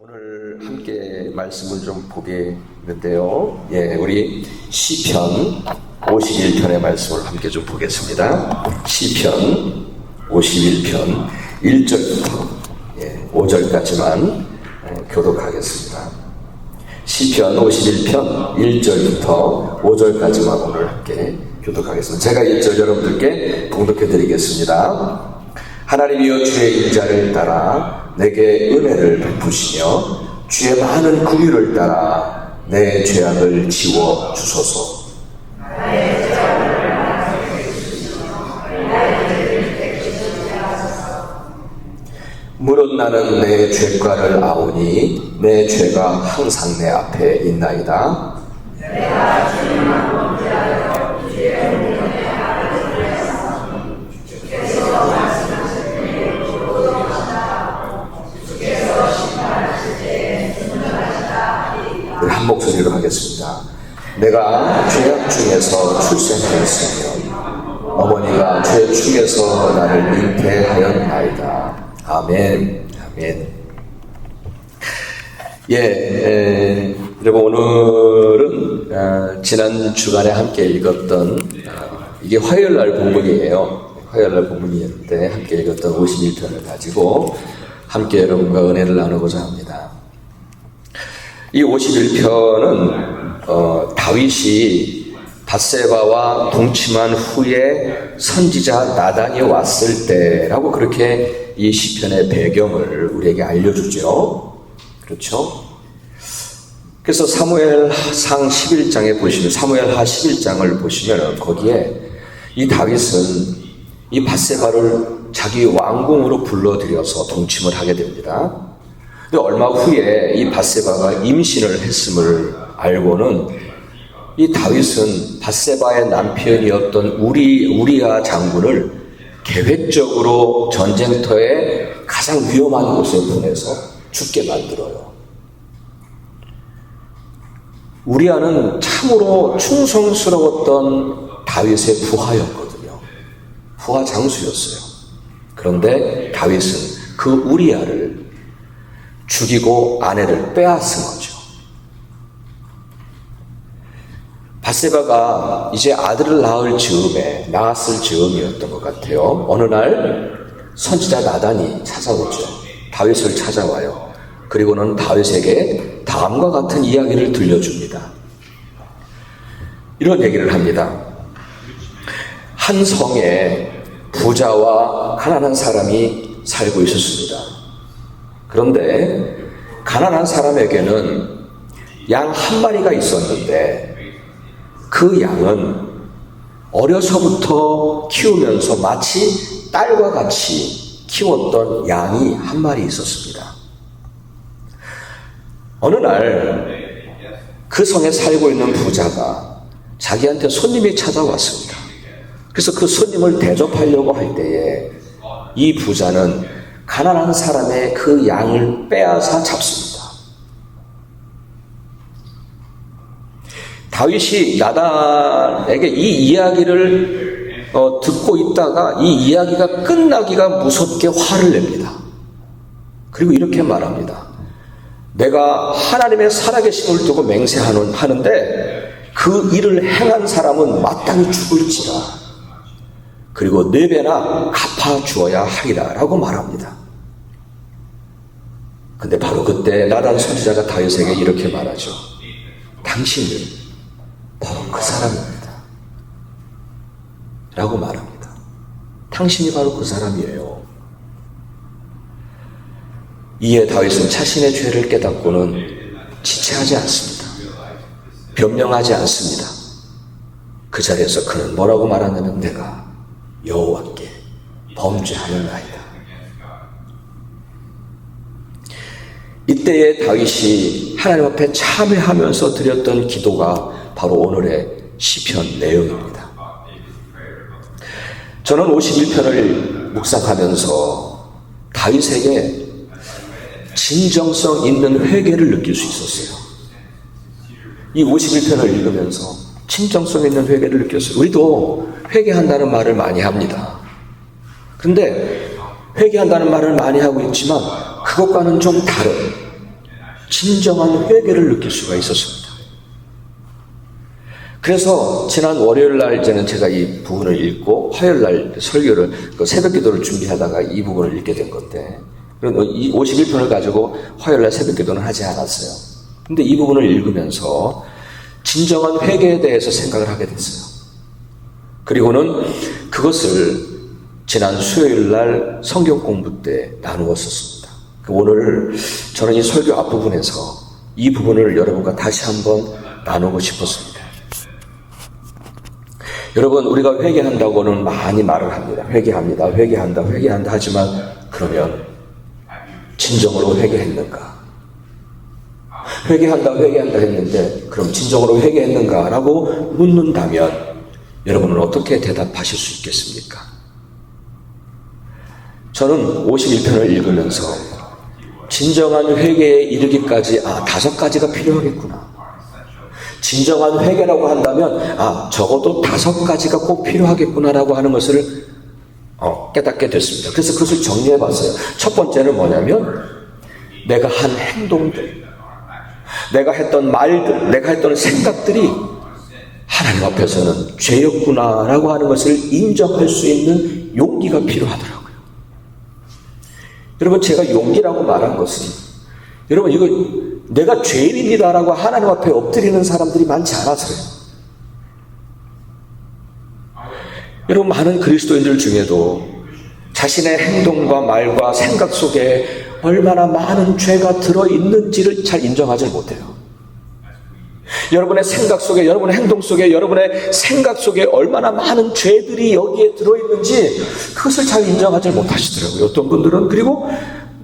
오늘 함께 말씀을 좀 보겠는데요. 우리 시편 51편의 말씀을 함께 좀 보겠습니다. 시편 51편 1절부터 5절까지만 교독하겠습니다. 시편 51편 1절부터 5절까지만 오늘 함께 교독하겠습니다. 제가 1절 여러분들께 봉독해 드리겠습니다. 하나님이여 주의 인자를 따라 내게 은혜를 베푸시며 주의 많은 긍휼을 따라 내 죄악을 지워 주소서. 물은 나는 내 죄과를 아오니 내 죄가 항상 내 앞에 있나이다. 한 목소리로 하겠습니다. 내가 죄악 중에서 출생하였으며 어머니가 죄 중에서 나를 잉태하였나이다. 아멘. 아멘. 여러분 오늘은 지난 주간에 함께 읽었던 이게 화요일날 본문이에요. 화요일날 본문이었는데 함께 읽었던 51편을 가지고 함께 여러분과 은혜를 나누고자 합니다. 이 51편은 다윗이 밧세바와 동침한 후에 선지자 나단이 왔을 때라고 그렇게 이 시편의 배경을 우리에게 알려주죠. 그렇죠? 그래서 사무엘상 11장에 보시면 사무엘하 11장을 보시면 거기에 이 다윗은 이 밧세바를 자기 왕궁으로 불러들여서 동침을 하게 됩니다. 얼마 후에 이 밧세바가 임신을 했음을 알고는 이 다윗은 밧세바의 남편이었던 우리야 장군을 계획적으로 전쟁터에 가장 위험한 곳에 보내서 죽게 만들어요. 우리야는 참으로 충성스러웠던 다윗의 부하였거든요. 부하 장수였어요. 그런데 다윗은 그 우리야를 죽이고 아내를 빼앗은 거죠. 밧세바가 이제 아들을 낳았을 즈음이었던 것 같아요. 어느 날 선지자 나단이 찾아오죠. 다윗을 찾아와요. 그리고는 다윗에게 다음과 같은 이야기를 들려줍니다. 이런 얘기를 합니다. 한 성에 부자와 가난한 사람이 살고 있었습니다. 그런데 가난한 사람에게는 양 한 마리가 있었는데 그 양은 어려서부터 키우면서 마치 딸과 같이 키웠던 양이 한 마리 있었습니다. 어느 날 그 성에 살고 있는 부자가 자기한테 손님이 찾아왔습니다. 그래서 그 손님을 대접하려고 할 때에 이 부자는 가난한 사람의 그 양을 빼앗아 잡습니다. 다윗이 나단에게 이 이야기를 듣고 있다가 이 이야기가 끝나기가 무섭게 화를 냅니다. 그리고 이렇게 말합니다. 내가 하나님의 살아계심을 두고 맹세하는데 그 일을 행한 사람은 마땅히 죽을지라. 그리고 4배나 갚아주어야 하리라 라고 말합니다. 근데 바로 그때 나단 선지자가 다윗에게 이렇게 말하죠. 당신은 바로 그 사람입니다 라고 말합니다. 당신이 바로 그 사람이에요. 이에 다윗은 자신의 죄를 깨닫고는 지체하지 않습니다. 변명하지 않습니다. 그 자리에서 그는 뭐라고 말하냐면 내가 여호와께 범죄하였나이다. 이때에 다윗이 하나님 앞에 참회하면서 드렸던 기도가 바로 오늘의 시편 내용입니다. 저는 51편을 묵상하면서 다윗에게 진정성 있는 회개를 느낄 수 있었어요. 이 51편을 읽으면서 진정성 있는 회개를 느꼈어요. 우리도 회개한다는 말을 많이 합니다. 그런데 회개한다는 말을 많이 하고 있지만 그것과는 좀 다른 진정한 회개를 느낄 수가 있었습니다. 그래서 지난 월요일 날 이제는 제가 이 부분을 읽고 화요일 날 설교를 새벽 기도를 준비하다가 이 부분을 읽게 된 건데, 이 51편을 가지고 화요일 날 새벽 기도는 하지 않았어요. 근데 이 부분을 읽으면서 진정한 회개에 대해서 생각을 하게 됐어요. 그리고는 그것을 지난 수요일 날 성경 공부 때 나누었었습니다. 오늘 저는 이 설교 앞부분에서 이 부분을 여러분과 다시 한번 나누고 싶었습니다. 여러분, 우리가 회개한다고는 많이 말을 합니다. 회개한다 하지만 그러면 진정으로 회개했는가? 회개한다 했는데 그럼 진정으로 회개했는가라고 묻는다면 여러분은 어떻게 대답하실 수 있겠습니까? 저는 51편을 읽으면서 진정한 회개에 이르기까지 5가지가 필요하겠구나. 진정한 회개라고 한다면 적어도 5가지가 꼭 필요하겠구나라고 하는 것을 깨닫게 됐습니다. 그래서 그것을 정리해 봤어요. 첫 번째는 뭐냐면 내가 한 행동들, 내가 했던 말들, 내가 했던 생각들이 하나님 앞에서는 죄였구나라고 하는 것을 인정할 수 있는 용기가 필요하더라고요. 여러분, 제가 용기라고 말한 것은 여러분 이거 내가 죄인입니다라고 하나님 앞에 엎드리는 사람들이 많지 않아서요. 여러분, 많은 그리스도인들 중에도 자신의 행동과 말과 생각 속에 얼마나 많은 죄가 들어있는지를 잘 인정하지 못해요. 여러분의 생각 속에, 여러분의 행동 속에, 여러분의 생각 속에 얼마나 많은 죄들이 여기에 들어있는지 그것을 잘 인정하지 못하시더라고요. 어떤 분들은. 그리고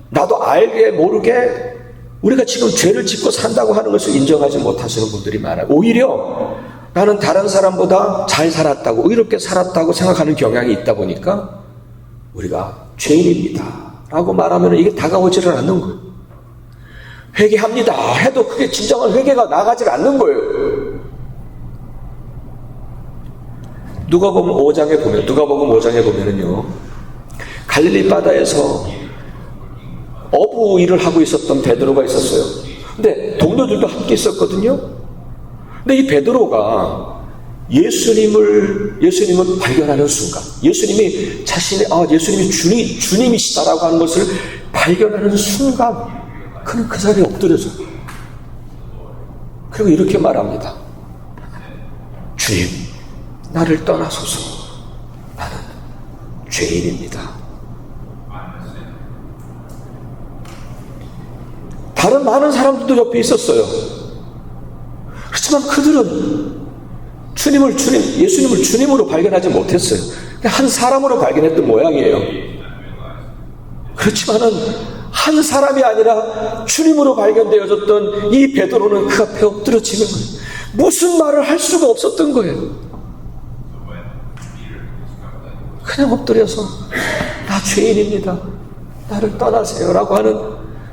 나도 알게 모르게 우리가 지금 죄를 짓고 산다고 하는 것을 인정하지 못하시는 분들이 많아요. 오히려 나는 다른 사람보다 잘 살았다고, 의롭게 살았다고 생각하는 경향이 있다 보니까 우리가 죄인입니다 라고 말하면 이게 다가오지를 않는 거예요. 회개합니다 해도 그게 진정한 회개가 나가지 않는 거예요. 누가복음 5장에 보면은요, 갈릴리 바다에서 어부 일을 하고 있었던 베드로가 있었어요. 근데 동료들도 함께 있었거든요. 근데 이 베드로가 예수님을 발견하는 순간, 예수님이 예수님이 주님이시다라고 하는 것을 발견하는 순간, 그는 그 자리에 엎드려져요. 그리고 이렇게 말합니다. 주님, 나를 떠나소서. 나는 죄인입니다. 다른 많은 사람들도 옆에 있었어요. 그렇지만 그들은 예수님을 주님으로 발견하지 못했어요. 그냥 한 사람으로 발견했던 모양이에요. 그렇지만은 한 사람이 아니라 주님으로 발견되어졌던 이 베드로는 그 앞에 엎드려지는 거예요. 무슨 말을 할 수가 없었던 거예요. 그냥 엎드려서 나 죄인입니다. 나를 떠나세요 라고 하는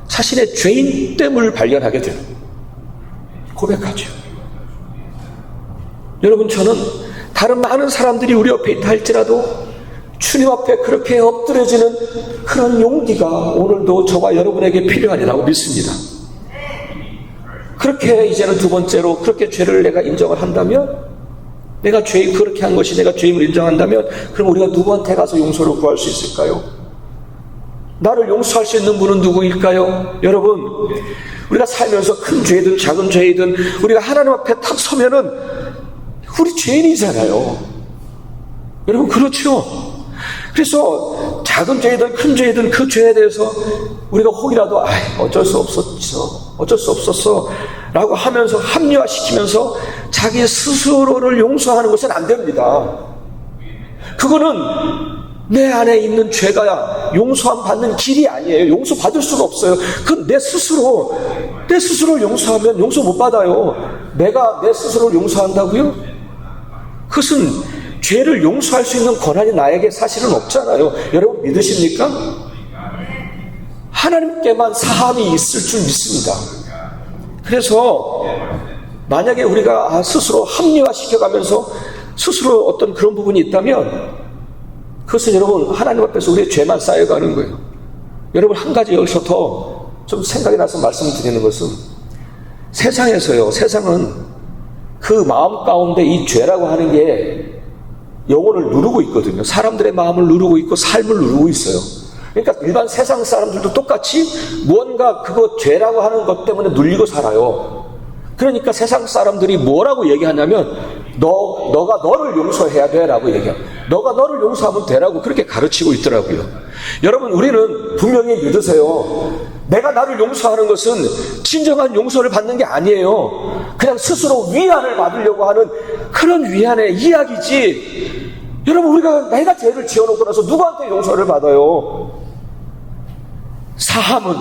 자신의 죄인됨을 발견하게 돼요. 고백하죠. 여러분, 저는 다른 많은 사람들이 우리 옆에 있다 할지라도 주님 앞에 그렇게 엎드려지는 그런 용기가 오늘도 저와 여러분에게 필요하리라고 믿습니다. 그렇게 이제는 두 번째로 그렇게 죄를 내가 인정을 한다면, 그렇게 한 것이 내가 죄임을 인정한다면, 그럼 우리가 누구한테 가서 용서를 구할 수 있을까요? 나를 용서할 수 있는 분은 누구일까요? 여러분, 우리가 살면서 큰 죄든 작은 죄이든 우리가 하나님 앞에 탁 서면은 우리 죄인이잖아요. 여러분, 그렇죠? 그래서 작은 죄이든 큰 죄이든 그 죄에 대해서 우리가 혹이라도 어쩔 수 없었어 라고 하면서 합리화시키면서 자기 스스로를 용서하는 것은 안 됩니다. 그거는 내 안에 있는 죄가 용서함 받는 길이 아니에요. 용서 받을 수가 없어요. 그건 내 스스로 용서하면 용서 못 받아요. 내가 내 스스로를 용서한다고요? 그것은 죄를 용서할 수 있는 권한이 나에게 사실은 없잖아요. 여러분 믿으십니까? 하나님께만 사함이 있을 줄 믿습니다. 그래서 만약에 우리가 스스로 합리화시켜가면서 스스로 어떤 그런 부분이 있다면 그것은 여러분 하나님 앞에서 우리의 죄만 쌓여가는 거예요. 여러분, 한 가지 여기서 더 좀 생각이 나서 말씀드리는 것은 세상에서요, 세상은 그 마음 가운데 이 죄라고 하는 게 영혼을 누르고 있거든요. 사람들의 마음을 누르고 있고 삶을 누르고 있어요. 그러니까 일반 세상 사람들도 똑같이 무언가 그거 죄라고 하는 것 때문에 눌리고 살아요. 그러니까 세상 사람들이 뭐라고 얘기하냐면 너가 너를 용서해야 돼 라고 얘기해요. 너가 너를 용서하면 되라고 그렇게 가르치고 있더라고요. 여러분, 우리는 분명히 믿으세요. 내가 나를 용서하는 것은 진정한 용서를 받는 게 아니에요. 그냥 스스로 위안을 받으려고 하는 그런 위안의 이야기지. 여러분, 우리가 내가 죄를 지어놓고 나서 누구한테 용서를 받아요? 사함은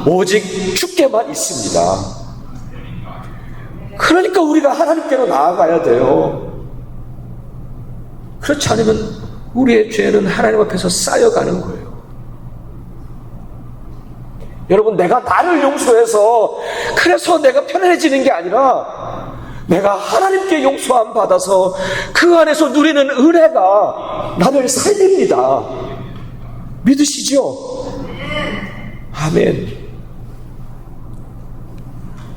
오직 주께만 있습니다. 그러니까 우리가 하나님께로 나아가야 돼요. 그렇지 않으면 우리의 죄는 하나님 앞에서 쌓여가는 거예요. 여러분, 내가 나를 용서해서 그래서 내가 편안해지는 게 아니라 내가 하나님께 용서함 받아서 그 안에서 누리는 은혜가 나를 살립니다. 믿으시죠? 아멘.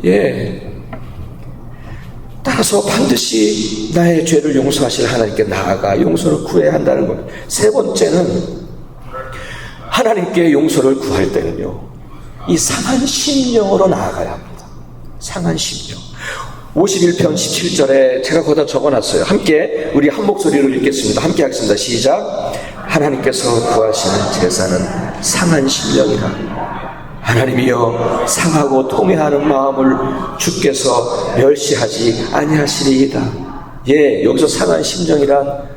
예. 따라서 반드시 나의 죄를 용서하실 하나님께 나아가 용서를 구해야 한다는 것. 세 번째는 하나님께 용서를 구할 때는요, 이 상한 심령으로 나아가야 합니다. 상한 심령. 51편 17절에 제가 거기다 적어놨어요. 함께 우리 한 목소리로 읽겠습니다. 함께 하겠습니다. 시작. 하나님께서 구하시는 제사는 상한 심령이라. 하나님이여, 상하고 통회하는 마음을 주께서 멸시하지 아니하시리이다. 예, 여기서 상한 심정이란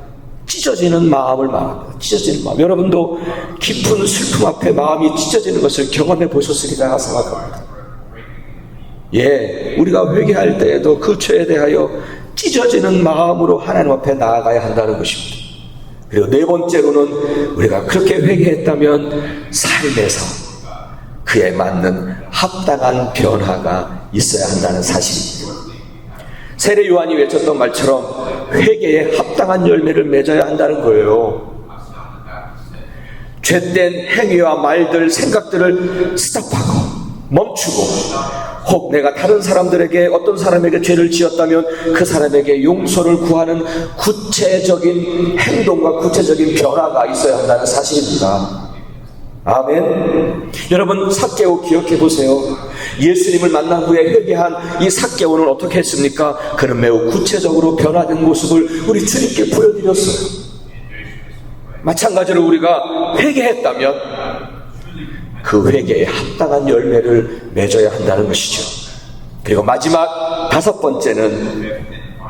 찢어지는 마음을 말합니다. 찢어지는 마음. 여러분도 깊은 슬픔 앞에 마음이 찢어지는 것을 경험해 보셨으리라 생각합니다. 예, 우리가 회개할 때에도 그 죄에 대하여 찢어지는 마음으로 하나님 앞에 나아가야 한다는 것입니다. 그리고 네 번째로는 우리가 그렇게 회개했다면 삶에서 그에 맞는 합당한 변화가 있어야 한다는 사실입니다. 세례 요한이 외쳤던 말처럼 회개에 합당한 열매를 맺어야 한다는 거예요. 죄된 행위와 말들, 생각들을 스탑하고 멈추고, 혹 내가 다른 사람들에게, 어떤 사람에게 죄를 지었다면 그 사람에게 용서를 구하는 구체적인 행동과 구체적인 변화가 있어야 한다는 사실입니다. 아멘. 여러분, 삭개오 기억해 보세요. 예수님을 만난 후에 회개한 이 삭개오는 어떻게 했습니까? 그는 매우 구체적으로 변화된 모습을 우리 주님께 보여드렸어요. 마찬가지로 우리가 회개했다면 그 회개에 합당한 열매를 맺어야 한다는 것이죠. 그리고 마지막 다섯 번째는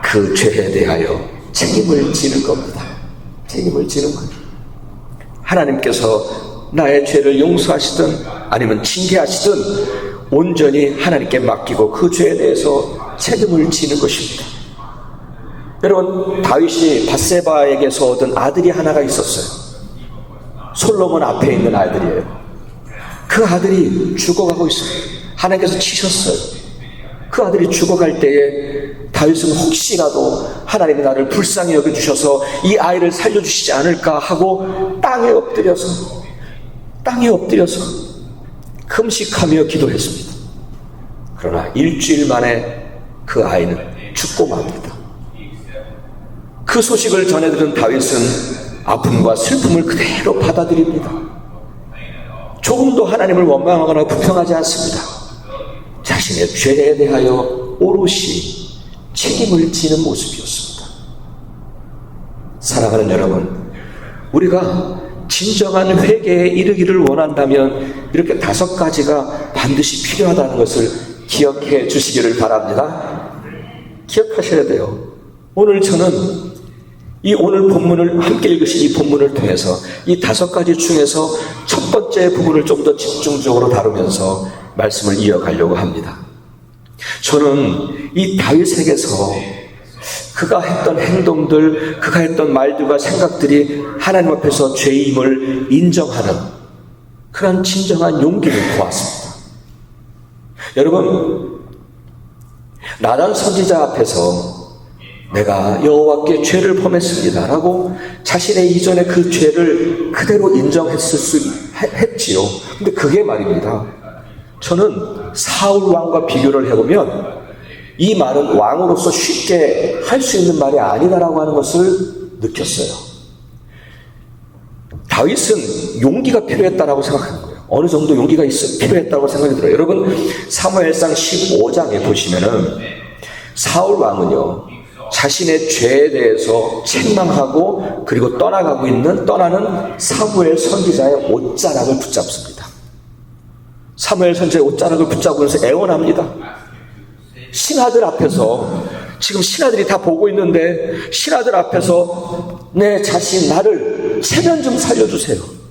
그 죄에 대하여 책임을 지는 겁니다. 책임을 지는 거예요. 하나님께서 나의 죄를 용서하시든 아니면 징계하시든 온전히 하나님께 맡기고 그 죄에 대해서 책임을 지는 것입니다. 여러분, 다윗이 밧세바에게서 얻은 아들이 하나가 있었어요. 솔로몬 앞에 있는 아들이에요. 그 아들이 죽어가고 있어요. 하나님께서 치셨어요. 그 아들이 죽어갈 때에 다윗은 혹시라도 하나님이 나를 불쌍히 여겨주셔서 이 아이를 살려주시지 않을까 하고 땅에 엎드려서 금식하며 기도했습니다. 그러나 일주일 만에 그 아이는 죽고 맙니다. 그 소식을 전해들은 다윗은 아픔과 슬픔을 그대로 받아들입니다. 조금도 하나님을 원망하거나 불평하지 않습니다. 자신의 죄에 대하여 오롯이 책임을 지는 모습이었습니다. 사랑하는 여러분, 우리가 진정한 회개에 이르기를 원한다면 이렇게 다섯 가지가 반드시 필요하다는 것을 기억해 주시기를 바랍니다. 기억하셔야 돼요. 오늘 저는 오늘 본문을 함께 읽으신 이 본문을 통해서 이 다섯 가지 중에서 첫 번째 부분을 좀 더 집중적으로 다루면서 말씀을 이어가려고 합니다. 저는 이 다윗에게서 그가 했던 행동들, 그가 했던 말들과 생각들이 하나님 앞에서 죄임을 인정하는 그런 진정한 용기를 보았습니다. 여러분, 나단 선지자 앞에서 내가 여호와께 죄를 범했습니다 라고 자신의 이전의 그 죄를 그대로 인정했지요. 근데 그게 말입니다, 저는 사울 왕과 비교를 해보면 이 말은 왕으로서 쉽게 할 수 있는 말이 아니다라고 하는 것을 느꼈어요. 다윗은 용기가 필요했다라고 생각하는 거예요. 어느 정도 용기가 필요했다고 생각이 들어요. 여러분, 사무엘상 15장에 보시면은 사울 왕은요, 자신의 죄에 대해서 책망하고 그리고 떠나는 사무엘 선지자의 옷자락을 붙잡습니다. 사무엘 선지자의 옷자락을 붙잡으면서 애원합니다. 신하들 앞에서, 지금 신하들이 다 보고 있는데 신하들 앞에서 내 자신, 나를 체면 좀 살려주세요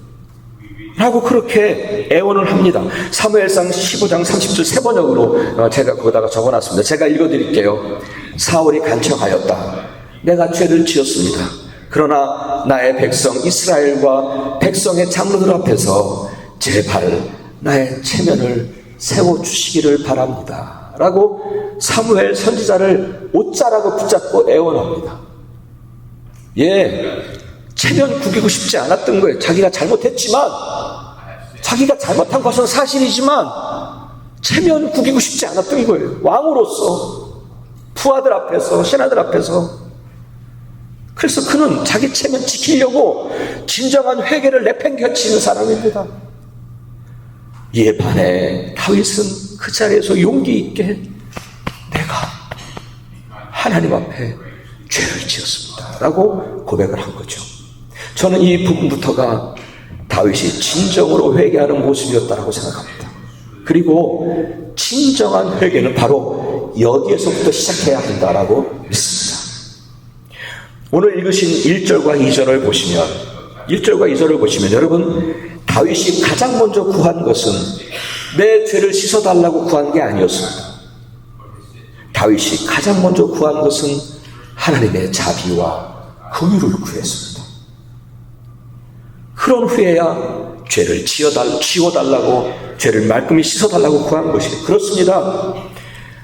라고 그렇게 애원을 합니다. 사무엘상 15장 30절 세 번역으로 제가 거기다가 적어놨습니다. 제가 읽어드릴게요. 사울이 간청하였다. 내가 죄를 지었습니다. 그러나 나의 백성 이스라엘과 백성의 장로들 앞에서 제발 나의 체면을 세워주시기를 바랍니다 라고 사무엘 선지자를 옷자락을 붙잡고 애원합니다. 체면 구기고 싶지 않았던 거예요. 자기가 잘못했지만, 자기가 잘못한 것은 사실이지만 체면 구기고 싶지 않았던 거예요. 왕으로서, 부하들 앞에서, 신하들 앞에서. 그래서 그는 자기 체면 지키려고 진정한 회개를 내팽개치는 사람입니다. 이에 반해 다윗은 그 자리에서 용기 있게 내가 하나님 앞에 죄를 지었습니다 라고 고백을 한 거죠. 저는 이 부분부터가 다윗이 진정으로 회개하는 모습이었다고 생각합니다. 그리고 진정한 회개는 바로 여기에서부터 시작해야 한다라고 믿습니다. 오늘 읽으신 1절과 2절을 보시면 여러분, 다윗이 가장 먼저 구한 것은 내 죄를 씻어달라고 구한 게 아니었습니다. 다윗이 가장 먼저 구한 것은 하나님의 자비와 긍휼을 구했습니다. 그런 후에야 죄를 지워달라고, 죄를 말끔히 씻어달라고 구한 것이에요. 그렇습니다.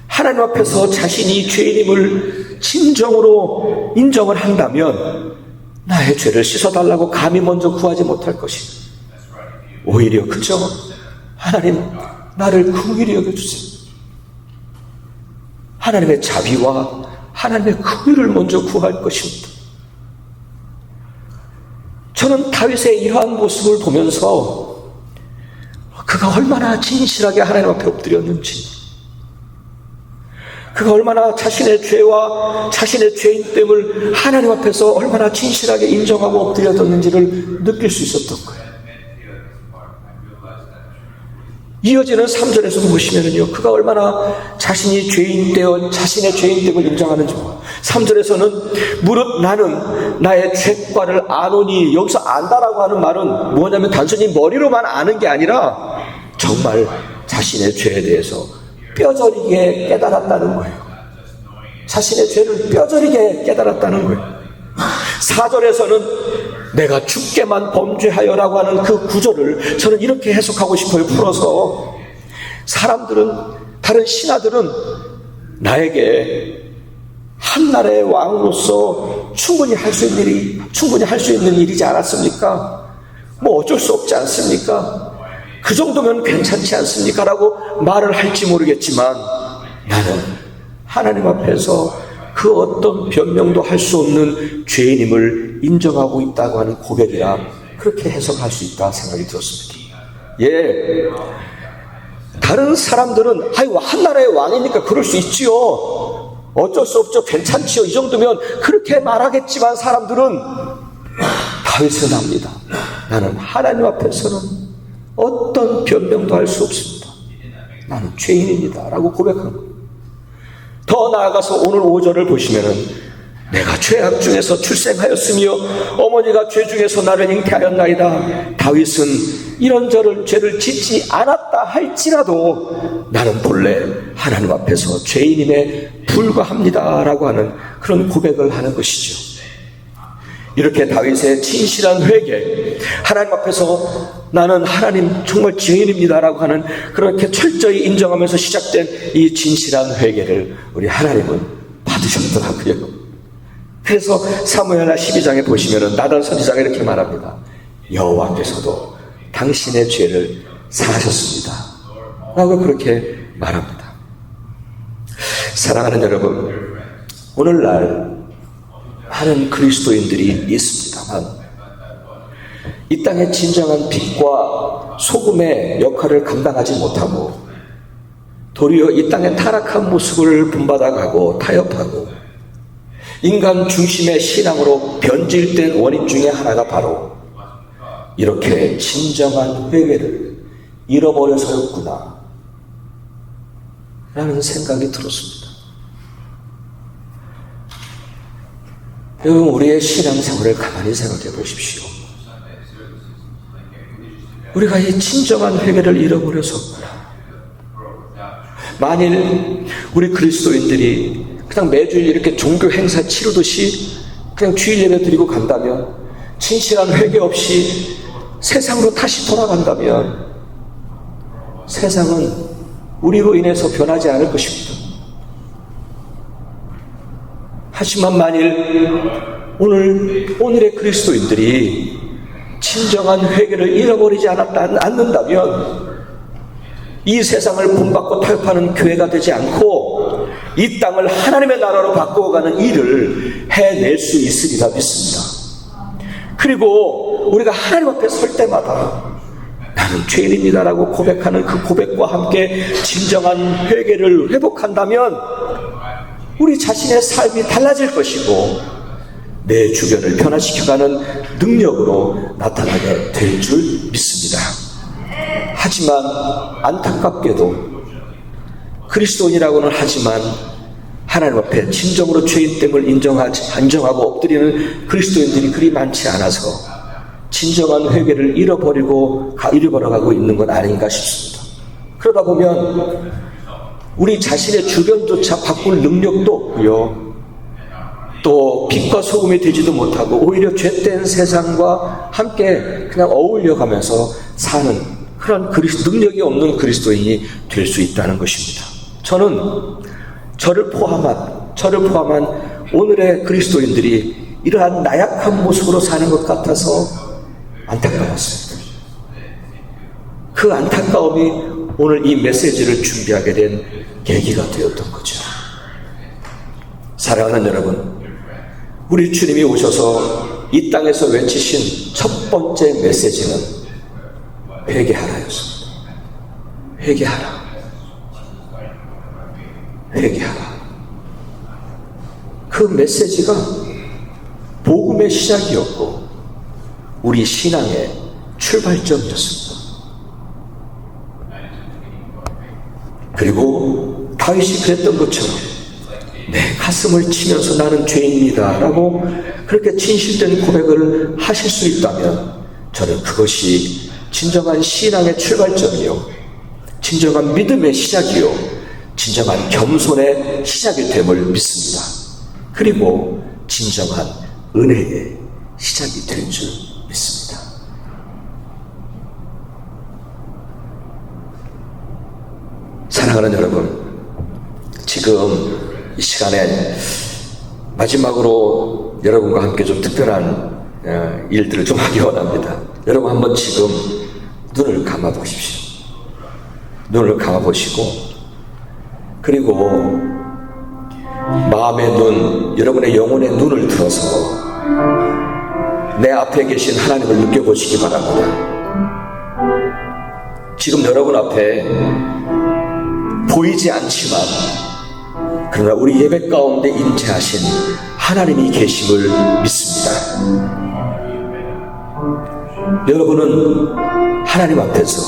하나님 앞에서 자신이 죄인임을 진정으로 인정을 한다면 나의 죄를 씻어달라고 감히 먼저 구하지 못할 것입니다. 오히려 그저 하나님, 나를 긍휼히 여겨주세요. 하나님의 자비와 하나님의 긍휼을 먼저 구할 것입니다. 저는 다윗의 이러한 모습을 보면서 그가 얼마나 진실하게 하나님 앞에 엎드렸는지, 그가 얼마나 자신의 죄와 자신의 죄인됨을 하나님 앞에서 얼마나 진실하게 인정하고 엎드렸는지를 느낄 수 있었던 거예요. 이어지는 3절에서 보시면은요, 그가 얼마나 자신이 자신의 죄인됨을 인정하는지. 3절에서는 무릇 나는 나의 죄과를 아노니, 여기서 안다라고 하는 말은 뭐냐면 단순히 머리로만 아는 게 아니라 정말 자신의 죄에 대해서 뼈저리게 깨달았다는 거예요. 자신의 죄를 뼈저리게 깨달았다는 거예요. 4절에서는 내가 주께만 범죄하여라고 하는 그 구절을 저는 이렇게 해석하고 싶어요. 풀어서 사람들은, 다른 신하들은 나에게 한나라의 왕으로서 충분히 할 수 있는 일이지 않았습니까? 뭐 어쩔 수 없지 않습니까? 그 정도면 괜찮지 않습니까? 라고 말을 할지 모르겠지만 나는 하나님 앞에서 그 어떤 변명도 할 수 없는 죄인임을 인정하고 있다고 하는 고백이라 그렇게 해석할 수 있다 생각이 들었습니다. 다른 사람들은 한나라의 왕이니까 그럴 수 있지요, 어쩔 수 없죠, 괜찮지요, 이 정도면 그렇게 말하겠지만 사람들은 다윗은 압니다. 나는 하나님 앞에서는 어떤 변명도 할 수 없습니다. 나는 죄인입니다 라고 고백한 거예요. 더 나아가서 오늘 5절을 보시면은 내가 죄악 중에서 출생하였으며 어머니가 죄 중에서 나를 잉태하였나이다. 다윗은 이런저런 죄를 짓지 않았다 할지라도 나는 본래 하나님 앞에서 죄인임에 불과합니다 라고 하는 그런 고백을 하는 것이죠. 이렇게 다윗의 진실한 회개, 하나님 앞에서 나는 하나님 정말 죄인입니다 라고 하는 그렇게 철저히 인정하면서 시작된 이 진실한 회개를 우리 하나님은 받으셨더라고요. 그래서 사무엘하 12장에 보시면은 나단 선지자가 이렇게 말합니다. 여호와께서도 당신의 죄를 사하셨습니다. 라고 그렇게 말합니다. 사랑하는 여러분, 오늘날 많은 그리스도인들이 있습니다만 이 땅의 진정한 빛과 소금의 역할을 감당하지 못하고 도리어 이 땅의 타락한 모습을 본받아가고 타협하고 인간 중심의 신앙으로 변질된 원인 중에 하나가 바로 이렇게 진정한 회개를 잃어버려서였구나 라는 생각이 들었습니다. 여러분, 우리의 신앙생활을 가만히 생각해 보십시오. 우리가 이 진정한 회개를 잃어버렸었구나. 만일 우리 그리스도인들이 그냥 매주일 이렇게 종교 행사 치르듯이 그냥 주일 예배 드리고 간다면, 진실한 회개 없이 세상으로 다시 돌아간다면 세상은 우리로 인해서 변하지 않을 것입니다. 하지만 만일 오늘의 그리스도인들이 진정한 회개를 잃어버리지 않는다면 이 세상을 본받고 타협하는 교회가 되지 않고 이 땅을 하나님의 나라로 바꾸어가는 일을 해낼 수 있으리라 믿습니다. 그리고 우리가 하나님 앞에 설 때마다 나는 죄인입니다라고 고백하는 그 고백과 함께 진정한 회개를 회복한다면 우리 자신의 삶이 달라질 것이고 내 주변을 변화시켜가는 능력으로 나타나게 될 줄 믿습니다. 하지만 안타깝게도 그리스도인이라고는 하지만 하나님 앞에 진정으로 죄인됨을 인정하고 엎드리는 그리스도인들이 그리 많지 않아서 진정한 회개를 잃어버려가고 있는 건 아닌가 싶습니다. 그러다 보면 우리 자신의 주변조차 바꿀 능력도 없고요, 또 빛과 소금이 되지도 못하고 오히려 죄된 세상과 함께 그냥 어울려가면서 사는 그런 능력이 없는 그리스도인이 될 수 있다는 것입니다. 저는 저를 포함한 오늘의 그리스도인들이 이러한 나약한 모습으로 사는 것 같아서 안타까웠습니다. 그 안타까움이 오늘 이 메시지를 준비하게 된 계기가 되었던 거죠. 사랑하는 여러분, 우리 주님이 오셔서 이 땅에서 외치신 첫 번째 메시지는 회개하라였습니다. 회개하라. 그 메시지가 복음의 시작이었고 우리 신앙의 출발점이었습니다. 그리고 다윗이 그랬던 것처럼 내 가슴을 치면서 나는 죄인이다 라고 그렇게 진실된 고백을 하실 수 있다면 저는 그것이 진정한 신앙의 출발점이요, 진정한 믿음의 시작이요, 진정한 겸손의 시작이 됨을 믿습니다. 그리고 진정한 은혜의 시작이 될 줄 믿습니다. 사랑하는 여러분, 지금 이 시간에 마지막으로 여러분과 함께 좀 특별한 일들을 좀 하기 원합니다. 여러분 한번 지금 눈을 감아 보십시오. 눈을 감아 보시고, 그리고 마음의 눈, 여러분의 영혼의 눈을 들어서 내 앞에 계신 하나님을 느껴보시기 바랍니다. 지금 여러분 앞에 보이지 않지만 그러나 우리 예배 가운데 임재하신 하나님이 계심을 믿습니다. 여러분은 하나님 앞에서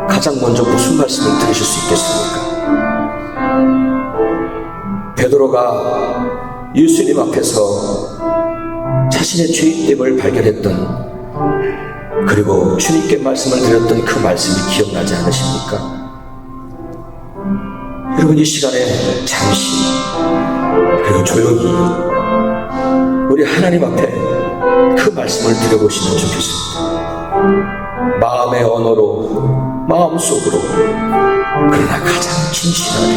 가장 먼저 무슨 말씀을 들으실 수 있겠습니까? 베드로가 예수님 앞에서 자신의 죄인됨을 발견했던, 그리고 주님께 말씀을 드렸던 그 말씀이 기억나지 않으십니까? 여러분, 이 시간에 잠시 그리고 조용히 우리 하나님 앞에 그 말씀을 드려보시면 좋겠습니다. 마음의 언어로, 마음속으로, 그러나 가장 진실하게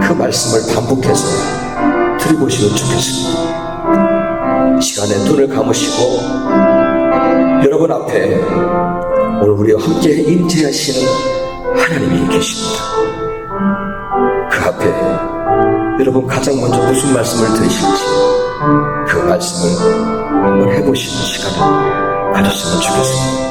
그 말씀을 반복해서 드려보시면 좋겠습니다. 이 시간에 눈을 감으시고 여러분 앞에 오늘 우리와 함께 임재하시는 하나님이 계십니다. 그 앞에 여러분 가장 먼저 무슨 말씀을 들으실지 그 말씀을 한번 해보시는 시간을 가졌으면 좋겠습니다.